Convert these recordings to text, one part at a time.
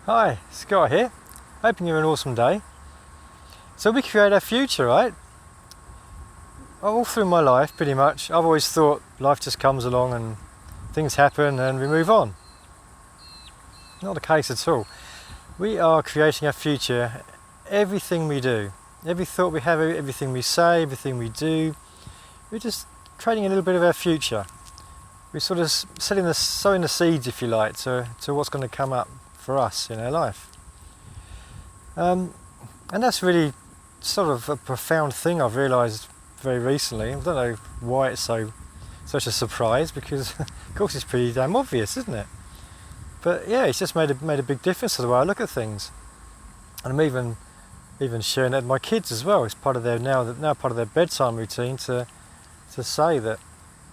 Hi, Scott here. Hoping you're an awesome day. So we create our future, right? All through my life, pretty much, I've always thought life just comes along and things happen and we move on. Not the case at all. We are creating our future, everything we do. Every thought we have, everything we say, everything we do, we're just creating a little bit of our future. We're sort of sowing the seeds, if you like, to what's going to come up for us in our life. And that's really sort of a profound thing I've realised very recently. I don't know why it's such a surprise, because of course it's pretty damn obvious, isn't it? But yeah, it's just made a big difference to the way I look at things. And I'm even sharing that with my kids as well. It's part of their now part of their bedtime routine to say that,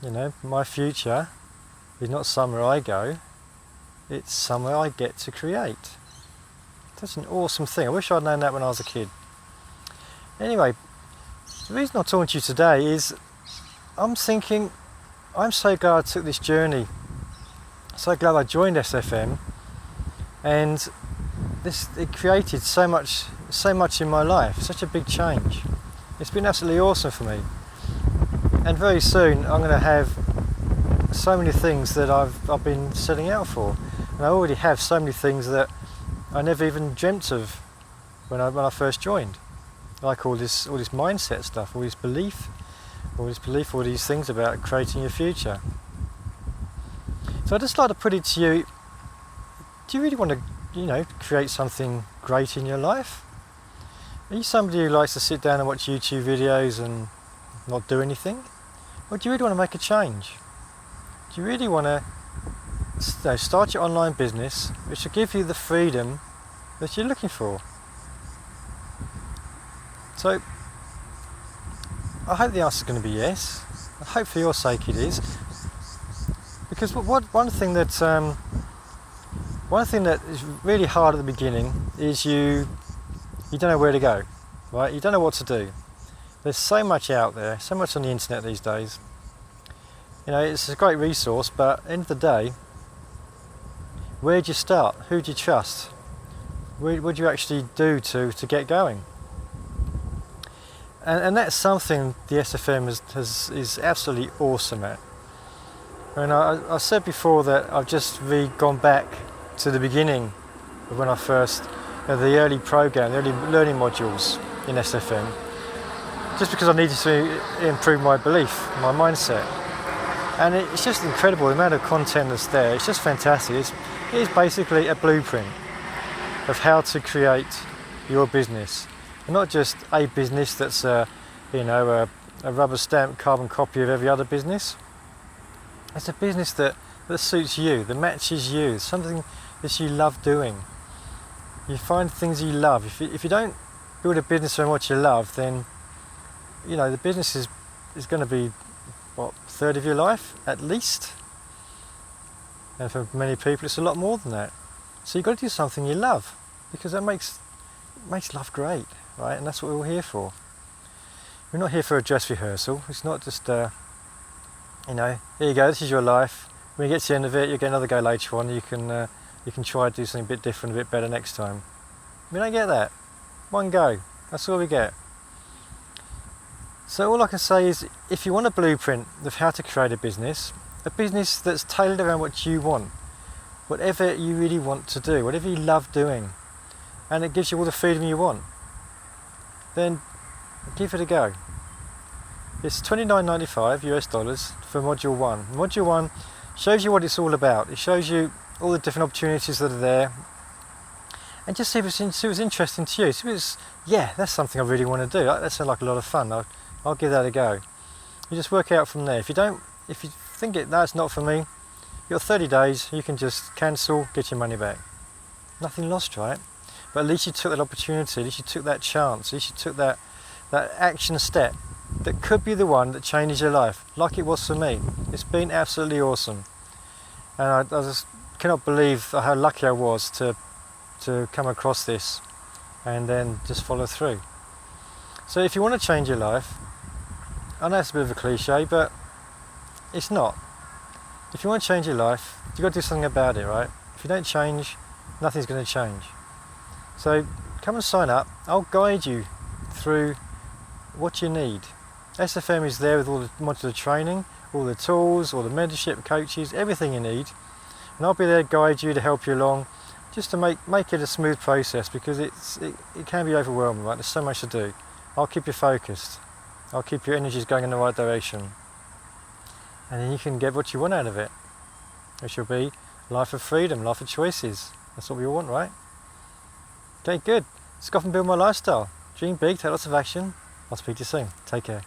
you know, my future is not somewhere I go, it's somewhere I get to create. That's an awesome thing. I wish I'd known that when I was a kid. Anyway, the reason I'm talking to you today is I'm thinking, I'm so glad I took this journey. So glad I joined SFM, and it created so much in my life, such a big change. It's been absolutely awesome for me. And very soon I'm going to have so many things that I've been setting out for. And I already have so many things that I never even dreamt of when I first joined. Like all this mindset stuff, all these things about creating your future. So I'd just like to put it to you, do you really want to, create something great in your life? Are you somebody who likes to sit down and watch YouTube videos and not do anything? Or do you really want to make a change? Do you really want to start your online business, which will give you the freedom that you're looking for? So I hope the answer is going to be yes. I hope for your sake it is, because one thing that is really hard at the beginning is you don't know where to go, right? You don't know what to do. There's so much out there, so much on the internet these days. It's a great resource, but at the end of the day, where do you start? Who do you trust? What do you actually do to get going? And that's something the SFM is absolutely awesome at. And I said before that I've just really gone back to the beginning of when I first, the early program, the early learning modules in SFM, just because I needed to improve my belief, my mindset. And it's just incredible, the amount of content that's there. It's just fantastic. It is basically a blueprint of how to create your business. And not just a business that's a rubber stamp carbon copy of every other business. It's a business that suits you, that matches you, something that you love doing. You find things you love. If you don't build a business around what you love, then the business is going to be a third of your life at least, and for many people it's a lot more than that. So you've got to do something you love, because that makes life great, right? And that's what we're all here for. We're not here for a dress rehearsal. It's not just here you go, this is your life. When you get to the end of it, you get another go later on. You can try to do something a bit different, a bit better next time. We don't get that. One go, that's all we get. So all I can say is, if you want a blueprint of how to create a business that's tailored around what you want, whatever you really want to do, whatever you love doing, and it gives you all the freedom you want, then give it a go. It's $29.95 US for Module 1. Module 1 shows you what it's all about. It shows you all the different opportunities that are there, and just see if it's interesting to you. See if it's, that's something I really want to do. That sounds like a lot of fun. I'll give that a go. You just work out from there. If you think that's not for me, you've got 30 days, you can just cancel, get your money back. Nothing lost, right? But at least you took that opportunity, at least you took that chance, at least you took that action step that could be the one that changes your life, like it was for me. It's been absolutely awesome. And I just cannot believe how lucky I was to come across this and then just follow through. So if you want to change your life, I know it's a bit of a cliche, but it's not. If you want to change your life, you've got to do something about it, right? If you don't change, nothing's going to change. So come and sign up. I'll guide you through what you need. SFM is there with all the modular training, all the tools, all the mentorship, coaches, everything you need. And I'll be there to guide you, to help you along, just to make it a smooth process, because it can be overwhelming, right? There's so much to do. I'll keep you focused. I'll keep your energies going in the right direction. And then you can get what you want out of it, which will be life of freedom, life of choices. That's what we all want, right? Okay, good. Let's go off and build my lifestyle. Dream big, take lots of action. I'll speak to you soon. Take care.